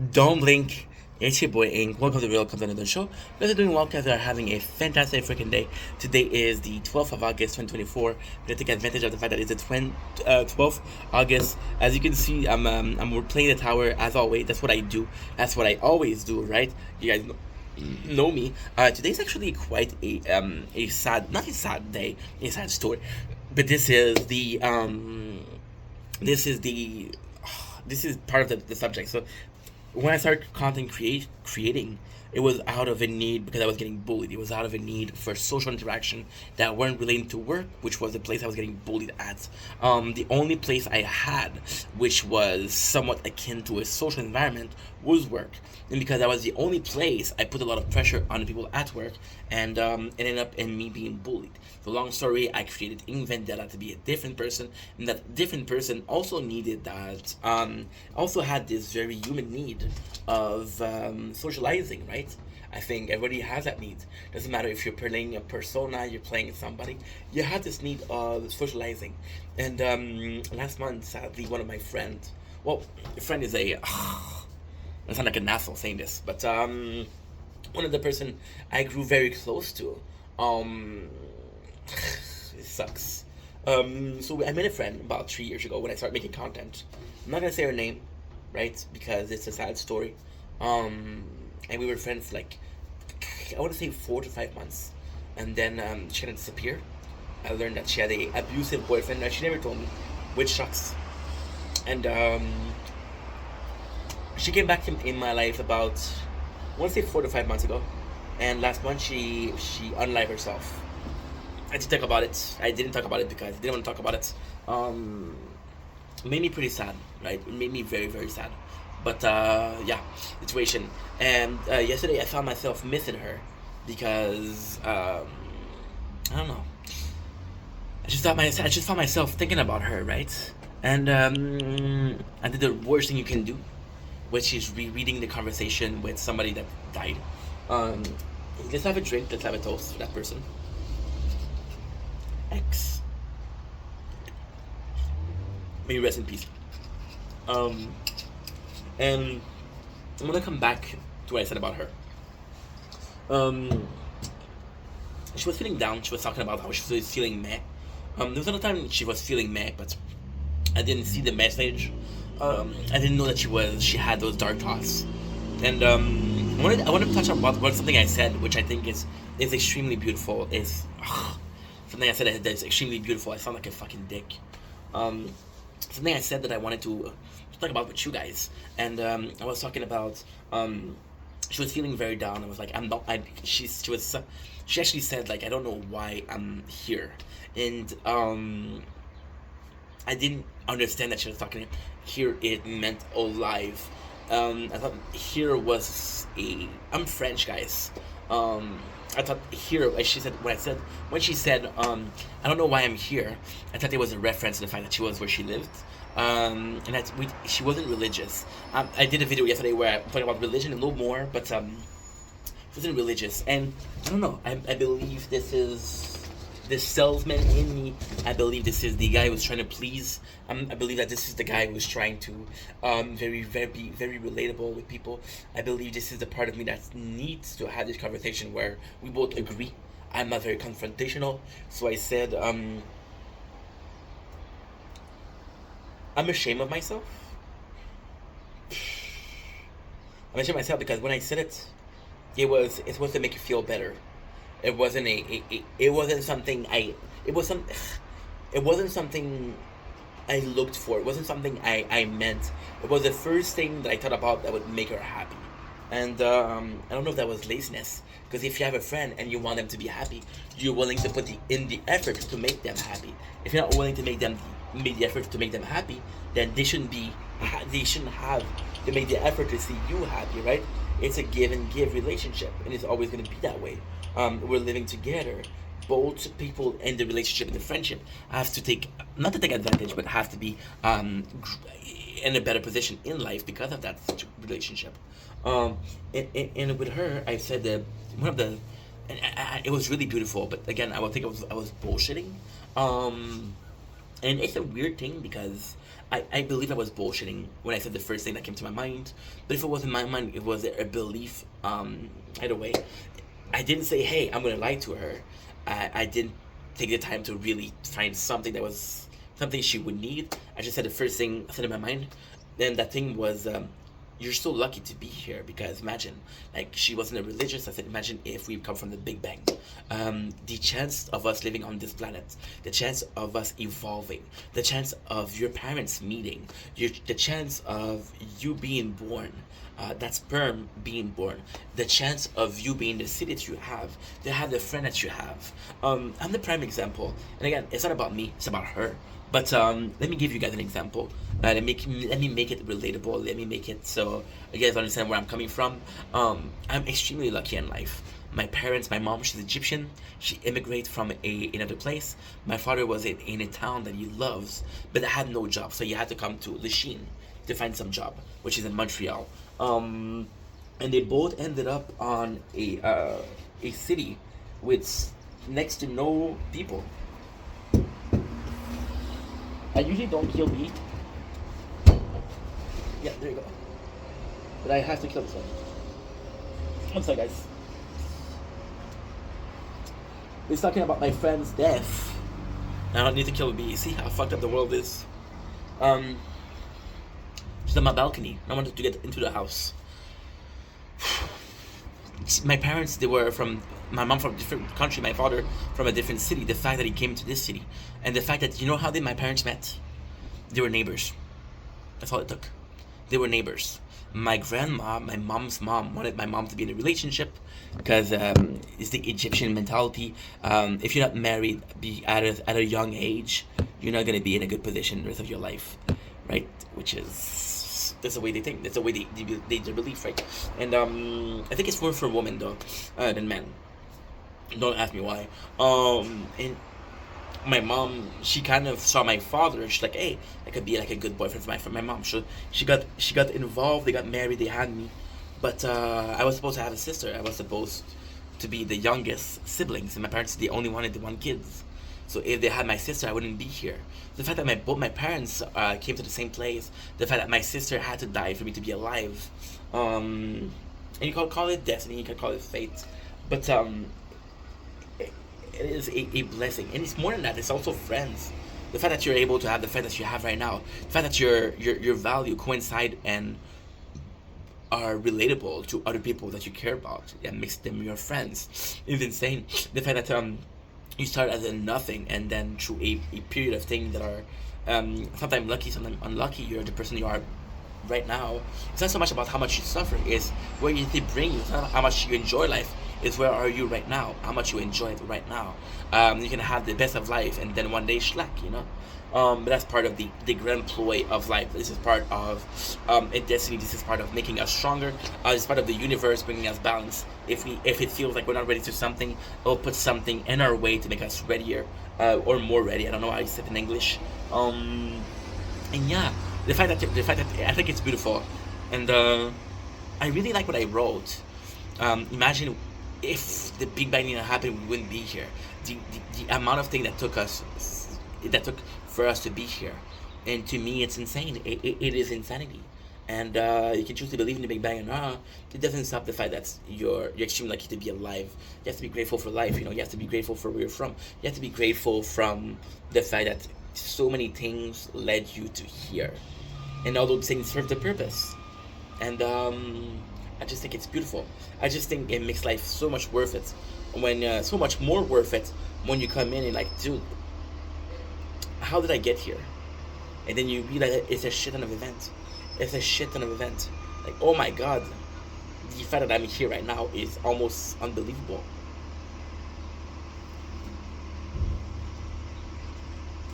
Don't blink. It's your boy Ink. Welcome to Real Content of the Show. Guys are doing well. Guys are having a fantastic freaking day. Today is the 12th of August, 2024. We're gonna take advantage of the fact that it's the 12th August. As you can see, we're playing the tower as always. That's what I do. That's what I always do, right? You guys know me. Today's actually quite a sad, not a sad day, a sad story. But this is part of the subject. So when I started creating, it was out of a need because I was getting bullied. It was out of a need for social interaction that weren't relating to work, which was the place I was getting bullied at. The only place I had, which was somewhat akin to a social environment, was work. And because that was the only place, I put a lot of pressure on the people at work, and it ended up in me being bullied. So long story, I created Ink Vendetta to be a different person, and that different person also needed that, also had this very human need of socializing, right? I think everybody has that need. Doesn't matter if you're playing a persona, you're playing somebody, you have this need of socializing. And last month, sadly, one of my friends, well, a friend is a, I sound like an asshole saying this, but one of the person I grew very close to, um, it sucks. So I met a friend about 3 years ago when I started making content. I'm not gonna say her name, right? Because it's a sad story. And we were friends for like, I want to say 4 to 5 months, and then she had to disappear. I learned that she had a abusive boyfriend, and she never told me, which sucks. And she came back in my life about, I want to say 4 to 5 months ago, and last month she unlived herself. I didn't talk about it. I didn't talk about it because I didn't want to talk about it. Um, it made me pretty sad, right? It made me very, very sad. But yeah, situation. And yesterday I found myself missing her because I don't know. I just found myself thinking about her, right? And I did the worst thing you can do, which is rereading the conversation with somebody that died. Um, let's have a drink. Let's have a toast for that person. X. May you rest in peace. Um, and I'm gonna come back to what I said about her. Um, she was feeling down. She was talking about how she was feeling meh. There was another time she was feeling meh, but I didn't see the message. I didn't know that she had those dark thoughts. And I wanted to touch on about something I said, which I think is extremely beautiful. Is something I said that is extremely beautiful. I sound like a fucking dick. Um, something I said that I wanted to talk about with you guys, and I was talking about she was feeling very down. I was like, I'm not. She actually said like, I don't know why I'm here, and I didn't understand that she was talking here. It meant alive. I thought here was a. I'm French, guys. I thought here, like when she said, I don't know why I'm here. I thought there was a reference to the fact that she was where she lived, and she wasn't religious. I did a video yesterday where I talked about religion a little more, but she wasn't religious, and I don't know. I believe this is this salesman in me. I believe this is the guy who's trying to please. I believe that this is the guy who's trying to be very relatable with people. I believe this is the part of me that needs to have this conversation where we both agree. I'm not very confrontational, so I said I'm ashamed of myself. I'm ashamed of myself because when I said it, it was to make you feel better. It wasn't it wasn't something it was some it wasn't something I looked for. It wasn't something I meant. It was the first thing that I thought about that would make her happy. And I don't know if that was laziness. Because if you have a friend and you want them to be happy, you're willing to put in the effort to make them happy. If you're not willing to make the effort to make them happy, then they shouldn't have to make the effort to see you happy, right? It's a give and give relationship, and it's always going to be that way. We're living together. Both people in the relationship and the friendship have to take, not to take advantage, but have to be in a better position in life because of that relationship. And with her, I said that one of the, it was really beautiful. But again, I would think I was bullshitting. And it's a weird thing because I believe I was bullshitting when I said the first thing that came to my mind. But if it was in my mind, it was a belief. Either way, I didn't say, "Hey, I'm gonna lie to her." I didn't take the time to really find something that was something she would need. I just said the first thing I said in my mind. Then that thing was, you're so lucky to be here, because imagine, like, she wasn't a religious. I said, imagine if we come from the Big Bang. The chance of us living on this planet, the chance of us evolving, the chance of your parents meeting, the chance of you being born, that sperm being born, the chance of you being the city that you have, to have the friend that you have. I'm the prime example. And again, it's not about me, it's about her. But let me give you guys an example. Let me make it relatable. Let me make it so you guys understand where I'm coming from. I'm extremely lucky in life. My parents, my mom, she's Egyptian. She immigrated from another place. My father was in a town that he loves, but had no job, so he had to come to Lachine to find some job, which is in Montreal. And they both ended up on a city with next to no people. I usually don't kill meat. Yeah, there you go. But I have to kill this one. One second, guys. He's talking about my friend's death. I don't need to kill a bee. See how fucked up the world is? She's on my balcony. I wanted to get into the house. My parents, they were from, my mom from a different country, my father from a different city. The fact that he came to this city, and the fact that, you know how my parents met? They were neighbors. That's all it took. They were neighbors. My grandma, my mom's mom, wanted my mom to be in a relationship, because it's the Egyptian mentality. If you're not married, be at a young age, you're not gonna be in a good position the rest of your life, right? Which is, that's the way they think. That's the way they believe, right? And I think it's more for women though than men. Don't ask me why. And my mom, she kind of saw my father. She's like, hey, I could be like a good boyfriend for my mom. So she got involved. They got married. They had me, but I was supposed to have a sister. I was supposed to be the youngest siblings, and my parents, they only wanted the one kids. So if they had my sister, I wouldn't be here. The fact that both my parents came to the same place, the fact that my sister had to die for me to be alive, and you can call it destiny, you can call it fate, but it is a blessing, and it's more than that. It's also friends. The fact that you're able to have the friends that you have right now, the fact that your value coincide and are relatable to other people that you care about, that makes them your friends, is insane. The fact that you start as a nothing, and then through a period of things that are sometimes lucky, sometimes unlucky, you're the person you are right now. It's not so much about how much you suffer, it's where they bring you. It's not how much you enjoy life, it's where are you right now, how much you enjoy it right now. You can have the best of life and then one day slack, you know. But that's part of the grand ploy of life. This is part of a destiny. This is part of making us stronger. It's part of the universe bringing us balance. If it feels like we're not ready to something, it'll put something in our way to make us readier, or more ready. I don't know how you said it in English. And yeah, the fact that I think it's beautiful, and I really like what I wrote. Imagine if the Big Bang didn't happen, we wouldn't be here. The amount of things that took for us to be here, and to me, it's insane. It is insanity, and you can choose to believe in the Big Bang or not. It doesn't stop the fact that you're extremely lucky to be alive. You have to be grateful for life. You know, you have to be grateful for where you're from. You have to be grateful from the fact that so many things led you to here, and all those things serve the purpose. And I just think it's beautiful. I just think it makes life so much worth it. When so much more worth it when you come in and like, dude, how did I get here? And then you realize it's a shit ton of event. It's a shit ton of event. Like, oh my god, the fact that I'm here right now is almost unbelievable.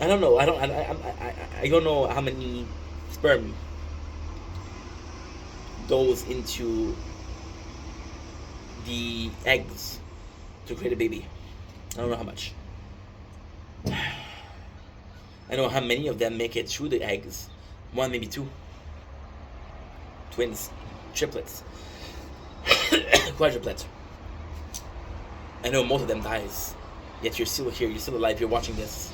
I don't know. I don't know how many sperm goes into the eggs to create a baby. I don't know how much. I know how many of them make it through the eggs. One, maybe two. Twins, triplets, quadruplets. I know most of them dies. Yet you're still here, you're still alive, you're watching this.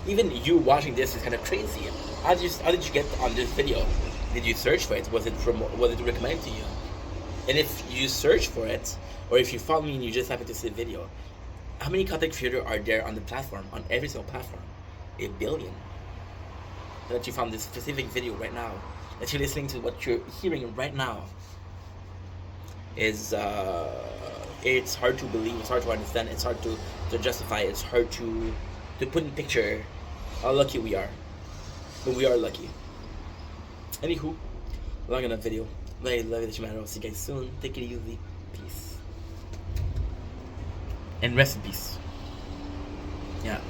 Even you watching this is kind of crazy. how did you get on this video? Did you search for it? Was it recommended to you? And if you search for it, or if you follow me and you just happen to see the video, how many content creators are there on the platform, on every single platform? 1 billion. That you found this specific video right now, that you're listening to what you're hearing right now, is it's hard to believe, it's hard to understand, it's hard to justify, it's hard to put in picture how lucky we are. But we are lucky. Anywho, long enough video. Love you, that you matter. I'll see you guys soon. Take it easy. Peace. And rest in peace. Yeah.